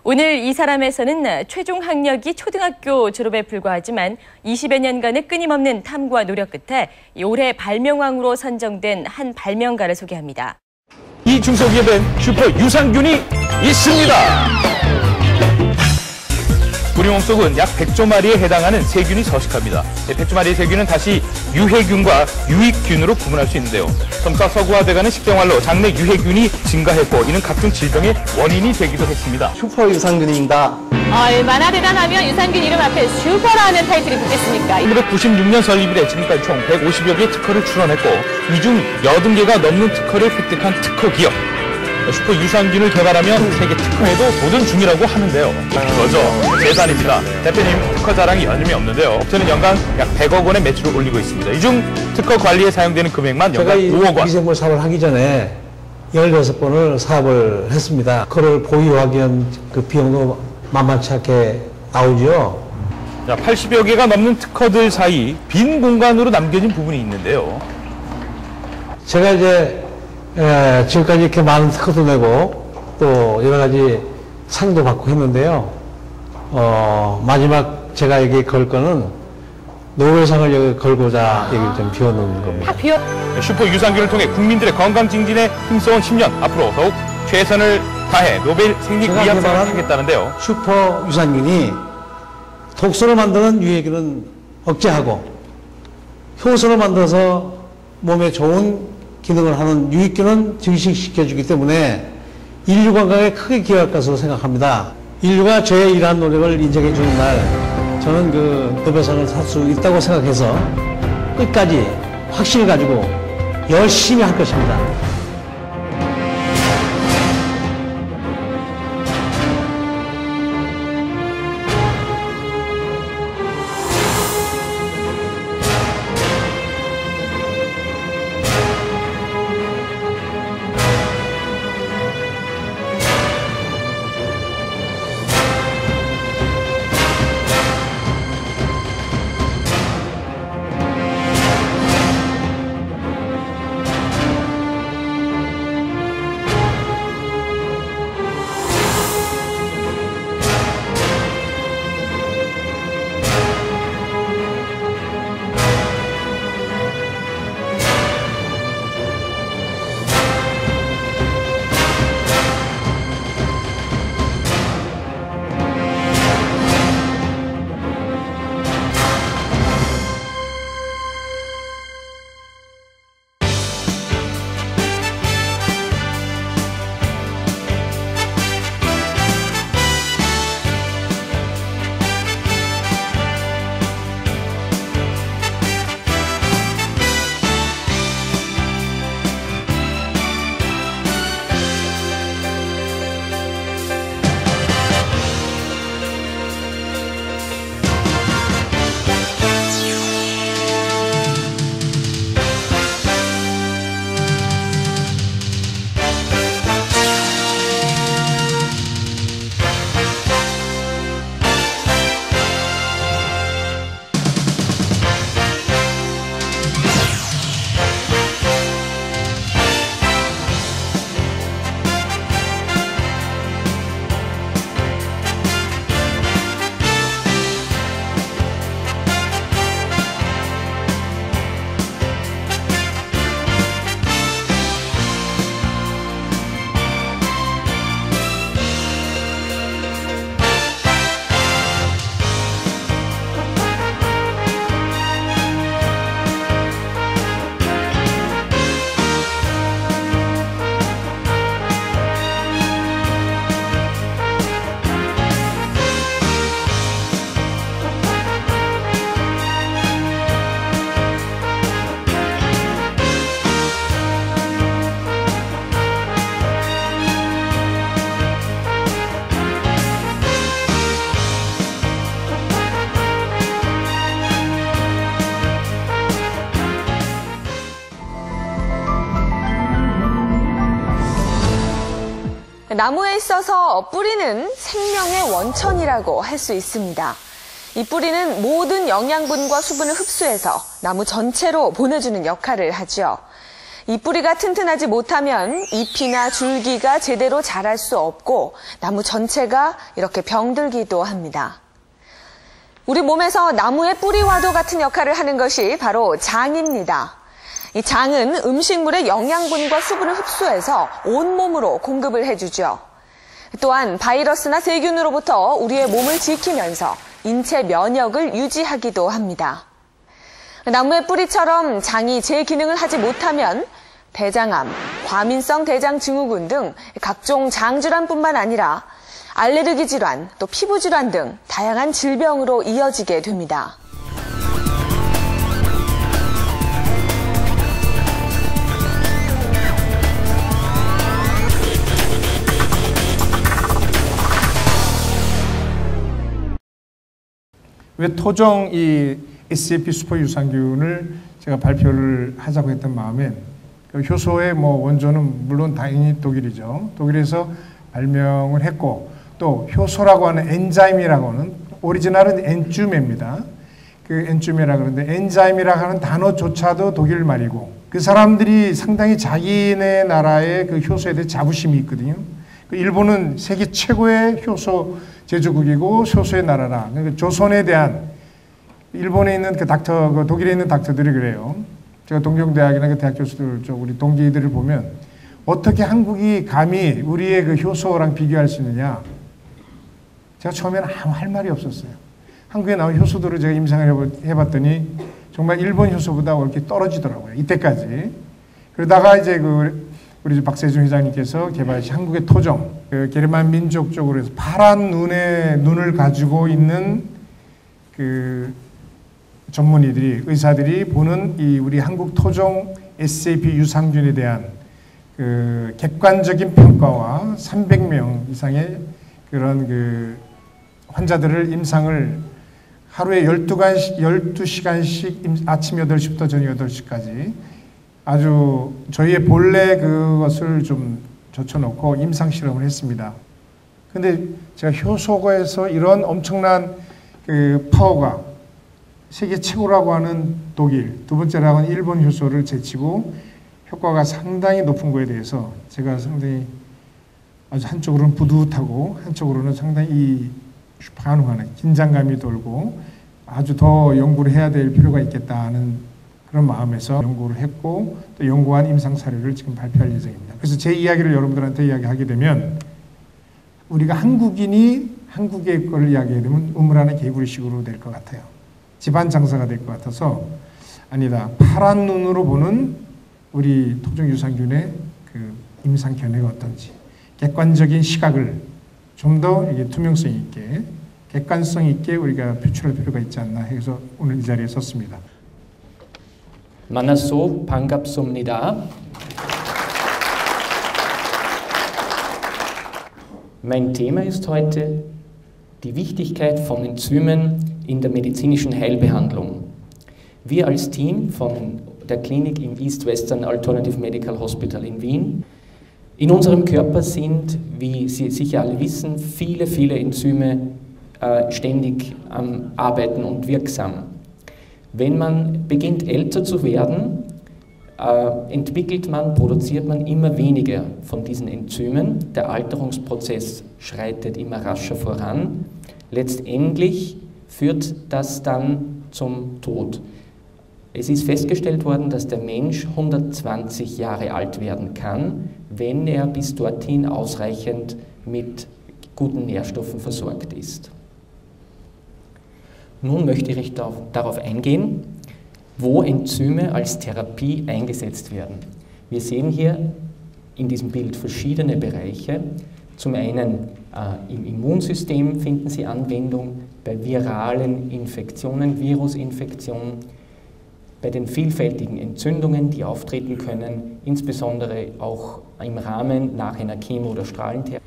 오늘 이 사람에서는 최종 학력이 초등학교 졸업에 불과하지만 20여 년간의 끊임없는 탐구와 노력 끝에 올해 발명왕으로 선정된 한 발명가를 소개합니다. 이 중소기업엔 슈퍼 유산균이 있습니다. 우리 몸속은 약 100조 마리에 해당하는 세균이 서식합니다. 100조 마리의 세균은 다시 유해균과 유익균으로 구분할 수 있는데요. 점차 서구화돼가는 식생활로 장내 유해균이 증가했고 이는 각종 질병의 원인이 되기도 했습니다. 슈퍼 유산균입니다. 얼마나 대단하면 유산균 이름 앞에 슈퍼라는 타이틀이 붙겠습니까? 1996년 설립이래 지금까지 총 150여 개의 특허를 출원했고 이 중 80개가 넘는 특허를 획득한 특허기업. 슈퍼 유산균을 개발하면 세계 특허에도 도전 중이라고 하는데요. 그거죠. 대단입니다. 대표님 특허 자랑이 여념이 없는데요. 업체는 연간 약 100억 원의 매출을 올리고 있습니다. 이 중 특허 관리에 사용되는 금액만 연간 5억 원. 미생물 사업을 하기 전에 16번을 사업을 했습니다. 그걸 보유하기 위한 그 비용도 만만치 않게 나오죠. 80여 개가 넘는 특허들 사이 빈 공간으로 남겨진 부분이 있는데요. 제가 이제 지금까지 이렇게 많은 특허도 내고 또 여러 가지 상도 받고 했는데요. 마지막 제가 여기 걸 거는 노벨상을 여기 걸고자 여기 좀 비워놓은 겁니다. 슈퍼 유산균을 통해 국민들의 건강 증진에 힘써온 10년 앞으로 더욱 최선을 다해 노벨 생리의학상을 하겠다는데요. 슈퍼 유산균이 독소를 만드는 유해균은 억제하고 효소를 만들어서 몸에 좋은 기능을 하는 유익균은 증식시켜주기 때문에 인류 건강에 크게 기여할 것으로 생각합니다. 인류가 저의 이러한 노력을 인정해 주는 날 저는 그 노벨상을 살 수 있다고 생각해서 끝까지 확신을 가지고 열심히 할 것입니다. 나무에 있어서 뿌리는 생명의 원천이라고 할 수 있습니다. 이 뿌리는 모든 영양분과 수분을 흡수해서 나무 전체로 보내주는 역할을 하죠. 이 뿌리가 튼튼하지 못하면 잎이나 줄기가 제대로 자랄 수 없고 나무 전체가 이렇게 병들기도 합니다. 우리 몸에서 나무의 뿌리와도 같은 역할을 하는 것이 바로 장입니다. 이 장은 음식물의 영양분과 수분을 흡수해서 온몸으로 공급을 해주죠. 또한 바이러스나 세균으로부터 우리의 몸을 지키면서 인체 면역을 유지하기도 합니다. 나무의 뿌리처럼 장이 제 기능을 하지 못하면 대장암, 과민성 대장증후군 등 각종 장질환뿐만 아니라 알레르기 질환, 또 피부 질환 등 다양한 질병으로 이어지게 됩니다. 왜 토종 이 SAP 슈퍼 유산균을 제가 발표를 하자고 했던 마음엔 그 효소의 원조는 물론 당연히 독일이죠. 독일에서 발명을 했고 또 효소라고 하는 엔자임이라고 하는 오리지널은 엔주메입니다. 그 엔주메라고 하는데 엔자임이라고 하는 단어조차도 독일 말이고 그 사람들이 상당히 자기네 나라의 그 효소에 대해 자부심이 있거든요. 일본은 세계 최고의 효소 제조국이고 효소의 나라라. 그러니까 조선에 대한 일본에 있는 그 독일에 있는 닥터들이 그래요. 제가 동경대학이나 그 대학 교수들 쪽 우리 동기들을 보면 어떻게 한국이 감히 우리의 그 효소랑 비교할 수 있느냐. 제가 처음에는 아무 할 말이 없었어요. 한국에 나온 효소들을 제가 임상을 해봤더니 정말 일본 효소보다 이렇게 떨어지더라고요. 이때까지. 그러다가 이제 우리 박세준 회장님께서 개발하신 한국의 토종, 그 게르만 민족 쪽으로 해서 파란 눈을 가지고 있는 그 전문의들이, 의사들이 보는 이 우리 한국 토종 SAP 유산균에 대한 그 객관적인 평가와 300명 이상의 그런 그 환자들을 임상을 하루에 12시간씩 아침 8시부터 저녁 8시까지 아주 저희의 본래 그것을 좀 젖혀놓고 임상 실험을 했습니다. 근데 제가 효소에서 이런 엄청난 그 파워가 세계 최고라고 하는 독일, 두 번째라고 하는 일본 효소를 제치고 효과가 상당히 높은 거에 대해서 제가 상당히 아주 한쪽으로는 뿌듯하고 한쪽으로는 상당히 반응하는 긴장감이 돌고 아주 더 연구를 해야 될 필요가 있겠다는 그런 마음에서 연구를 했고 또 연구한 임상 사례를 지금 발표할 예정입니다. 그래서 제 이야기를 여러분들한테 이야기하게 되면 우리가 한국인이 한국의 걸 이야기하게 되면 우물 안의 개구리식으로 될 것 같아요. 집안 장사가 될 것 같아서 아니다. 파란 눈으로 보는 우리 토종 유산균의 그 임상 견해가 어떤지 객관적인 시각을 좀 더 투명성 있게 객관성 있게 우리가 표출할 필요가 있지 않나 해서 오늘 이 자리에 섰습니다. 만나서 반갑습니다. Mein Thema ist heute die Wichtigkeit von Enzymen in der medizinischen Heilbehandlung. Wir als Team von der Klinik im East Western Alternative Medical Hospital in Wien. In unserem Körper sind, wie Sie sicher alle wissen, viele Enzyme ständig am Arbeiten und wirksam. Wenn man beginnt älter zu werden, produziert man immer weniger von diesen Enzymen. Der Alterungsprozess schreitet immer rascher voran. Letztendlich führt das dann zum Tod. Es ist festgestellt worden, dass der Mensch 120 Jahre alt werden kann, wenn er bis dorthin ausreichend mit guten Nährstoffen versorgt ist. Nun möchte ich darauf eingehen, wo Enzyme als Therapie eingesetzt werden. Wir sehen hier in diesem Bild verschiedene Bereiche. Zum einen im Immunsystem finden Sie Anwendung, bei viralen Infektionen, Virusinfektionen, bei den vielfältigen Entzündungen, die auftreten können, insbesondere auch im Rahmen nach einer Chemo- oder Strahlentherapie.